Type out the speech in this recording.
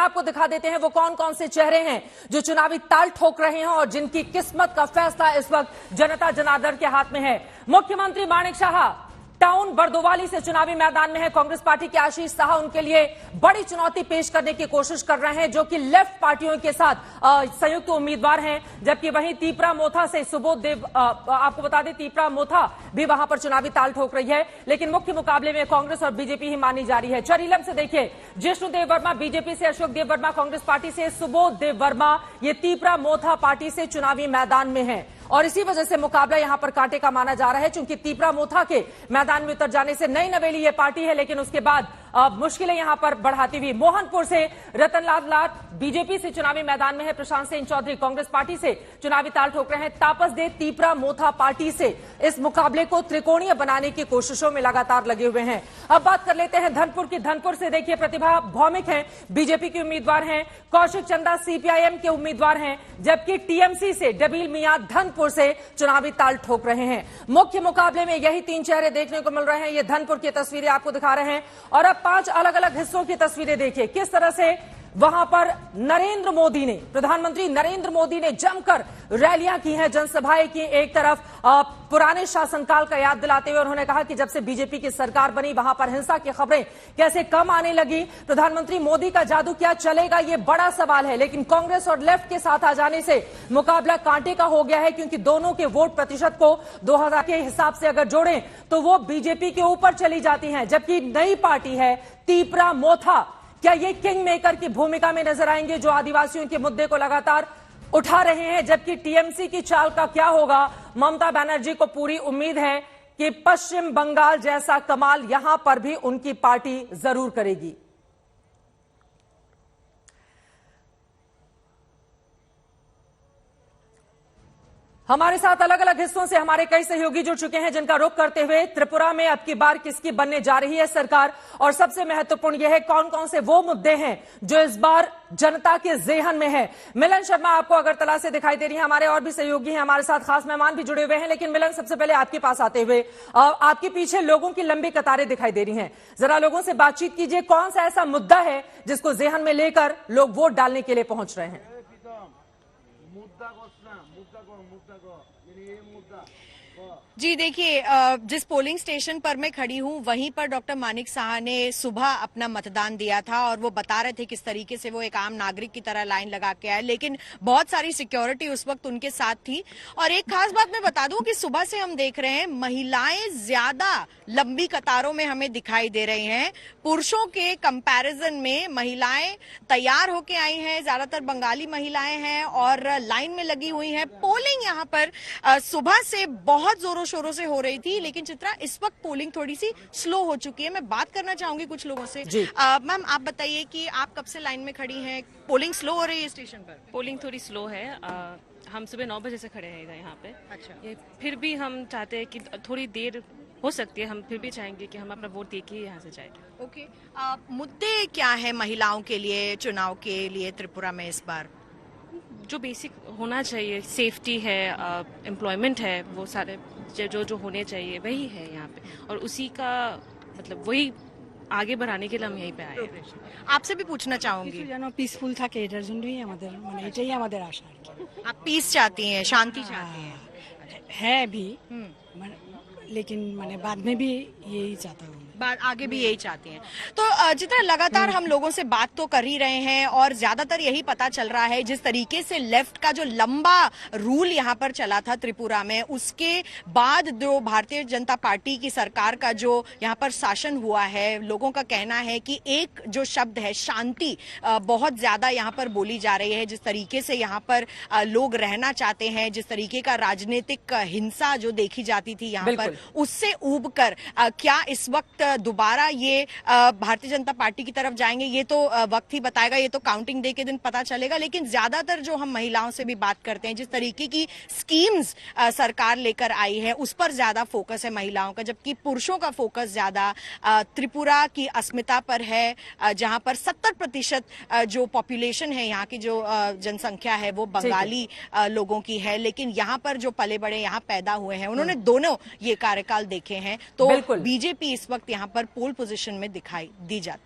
आपको दिखा देते हैं वो कौन कौन से चेहरे हैं जो चुनावी ताल ठोक रहे हैं और जिनकी किस्मत का फैसला इस वक्त जनता जनार्दन के हाथ में है। मुख्यमंत्री माणिक साहा टाउन बरदोवाली से चुनावी मैदान में है। कांग्रेस पार्टी के आशीष साहा उनके लिए बड़ी चुनौती पेश करने की कोशिश कर रहे हैं, जो कि लेफ्ट पार्टियों के साथ संयुक्त उम्मीदवार हैं। जबकि वहीं तीपरा मोथा से सुबोध देव, आपको बता दें तीपरा मोथा भी वहां पर चुनावी ताल ठोक रही है, लेकिन मुख्य मुकाबले में कांग्रेस और बीजेपी ही मानी जा रही है। चरीलम से देखिए जिष्णु देव वर्मा बीजेपी से, अशोक देव वर्मा कांग्रेस पार्टी से, सुबोध देव वर्मा ये तीपरा मोथा पार्टी से चुनावी मैदान में है और इसी वजह से मुकाबला यहां पर कांटे का माना जा रहा है, क्योंकि तीपरा मोथा के मैदान में उतर जाने से नई नवेली ये पार्टी है, लेकिन उसके बाद मुश्किलें यहां पर बढ़ाती हुई। मोहनपुर से रतनलाल लाट बीजेपी से चुनावी मैदान में है, प्रशांत सिंह चौधरी कांग्रेस पार्टी से चुनावी ताल ठोक रहे हैं। तापस दे तीपरा मोथा पार्टी से इस मुकाबले को त्रिकोणीय बनाने की कोशिशों में लगातार लगे हुए हैं। अब बात कर लेते हैं धनपुर की। धनपुर से देखिए प्रतिभा भौमिक हैं, बीजेपी के उम्मीदवार हैं, कौशिक चंदा सीपीआईएम के उम्मीदवार हैं, जबकि टीएमसी से डबील मियां धनपुर से चुनावी ताल ठोक रहे हैं। मुख्य मुकाबले में यही तीन चेहरे देखने को मिल रहे हैं। ये धनपुर की तस्वीरें आपको दिखा रहे हैं और अब 5 अलग अलग हिस्सों की तस्वीरें देखिए किस तरह से वहां पर नरेंद्र मोदी ने, प्रधानमंत्री नरेंद्र मोदी ने जमकर रैलियां की हैं, जनसभाएं की। एक तरफ पुराने शासनकाल का याद दिलाते हुए उन्होंने कहा कि जब से बीजेपी की सरकार बनी वहां पर हिंसा की खबरें कैसे कम आने लगी। प्रधानमंत्री मोदी का जादू क्या चलेगा, ये बड़ा सवाल है, लेकिन कांग्रेस और लेफ्ट के साथ आ जाने से मुकाबला कांटे का हो गया है, क्योंकि दोनों के वोट प्रतिशत को 2000 के हिसाब से अगर जोड़ें तो वो बीजेपी के ऊपर चली जाती हैं। जबकि नई पार्टी है तीपरा मोथा, क्या ये किंग मेकर की भूमिका में नजर आएंगे जो आदिवासियों के मुद्दे को लगातार उठा रहे हैं। जबकि टीएमसी की चाल का क्या होगा, ममता बनर्जी को पूरी उम्मीद है कि पश्चिम बंगाल जैसा कमाल यहां पर भी उनकी पार्टी जरूर करेगी। हमारे साथ अलग अलग हिस्सों से हमारे कई सहयोगी जुड़ चुके हैं, जिनका रुख करते हुए त्रिपुरा में अब की बार किसकी बनने जा रही है सरकार, और सबसे महत्वपूर्ण यह है कौन कौन से वो मुद्दे हैं जो इस बार जनता के जेहन में है। मिलन शर्मा आपको अगरतला से दिखाई दे रही है, हमारे और भी सहयोगी हैं, हमारे साथ खास मेहमान भी जुड़े हुए हैं। लेकिन मिलन, सबसे पहले आपके पास आते हुए, आपके पीछे लोगों की लंबी कतारें दिखाई दे रही हैं, जरा लोगों से बातचीत कीजिए। कौन सा ऐसा मुद्दा है जिसको जेहन में लेकर लोग वोट डालने के लिए पहुंच रहे हैं? जी देखिए, जिस पोलिंग स्टेशन पर मैं खड़ी हूं वहीं पर डॉक्टर माणिक साहा ने सुबह अपना मतदान दिया था और वो बता रहे थे किस तरीके से वो एक आम नागरिक की तरह लाइन लगा के आए, लेकिन बहुत सारी सिक्योरिटी उस वक्त उनके साथ थी। और एक खास बात मैं बता दूं कि सुबह से हम देख रहे हैं महिलाएं ज्यादा लंबी कतारों में हमें दिखाई दे रही हैं। पुरुषों के कंपैरिजन में महिलाएं तैयार होके आई हैं, ज्यादातर बंगाली महिलाएं हैं और लाइन में लगी हुई हैं। पोलिंग यहाँ पर सुबह से बहुत जोरों शोरों से हो रही थी, लेकिन चित्रा इस वक्त पोलिंग थोड़ी सी स्लो हो चुकी है। मैं बात करना चाहूंगी कुछ लोगों से। मैम आप बताइए कि आप कब से लाइन में खड़ी हैं, पोलिंग स्लो हो रही है स्टेशन पर? पोलिंग थोड़ी स्लो है। हम सुबह 9 बजे से खड़े हैं यहाँ पे। अच्छा। ये फिर भी हम चाहते हैं कि थोड़ी देर हो सकती है, हम फिर भी चाहेंगे कि हम अपना वोट दे के यहाँ से जाए। ओके, मुद्दे क्या है महिलाओं के लिए चुनाव के लिए त्रिपुरा में इस बार? जो बेसिक होना चाहिए, सेफ्टी है, एम्प्लॉयमेंट है, वो सारे जो होने चाहिए वही है यहाँ पे, और उसी का मतलब वही आगे बढ़ाने के लिए हम यहीं पे आए हैं। आपसे भी पूछना चाहूंगी, পিসফুল থাকে এটার জন্যই আমাদের মানে এটাই আমাদের আশা আর কি। आप पीस चाहती हैं, शांति चाहती हैं? है भी लेकिन माने बाद में भी यही चाहता हूँ, आगे भी यही चाहती हैं। तो जितना लगातार हम लोगों से बात तो कर ही रहे हैं और ज्यादातर यही पता चल रहा है जिस तरीके से लेफ्ट का जो लंबा रूल यहाँ पर चला था त्रिपुरा में, उसके बाद जो भारतीय जनता पार्टी की सरकार का जो यहाँ पर शासन हुआ है, लोगों का कहना है कि एक जो शब्द है शांति बहुत ज्यादा यहाँ पर बोली जा रही है। जिस तरीके से यहाँ पर लोग रहना चाहते हैं, जिस तरीके का राजनीतिक हिंसा जो देखी जाती थी यहाँ पर, उससे ऊब कर क्या इस वक्त दोबारा ये भारतीय जनता पार्टी की तरफ जाएंगे, ये तो वक्त ही बताएगा, ये तो काउंटिंग डे के दिन पता चलेगा। लेकिन ज्यादातर जो हम महिलाओं से भी बात करते हैं, जिस तरीके की स्कीम्स सरकार लेकर आई है उस पर ज्यादा फोकस है महिलाओं का, जबकि पुरुषों का फोकस ज्यादा त्रिपुरा की अस्मिता पर है, जहां पर 70% जो पॉपुलेशन है, यहाँ की जो जनसंख्या है वो बंगाली लोगों की है। लेकिन यहाँ पर जो पले बड़े यहाँ पैदा हुए हैं, उन्होंने दोनों ये कार्यकाल देखे हैं, तो बीजेपी इस वक्त यहाँ पर पोल पोजीशन में दिखाई दी जाती है।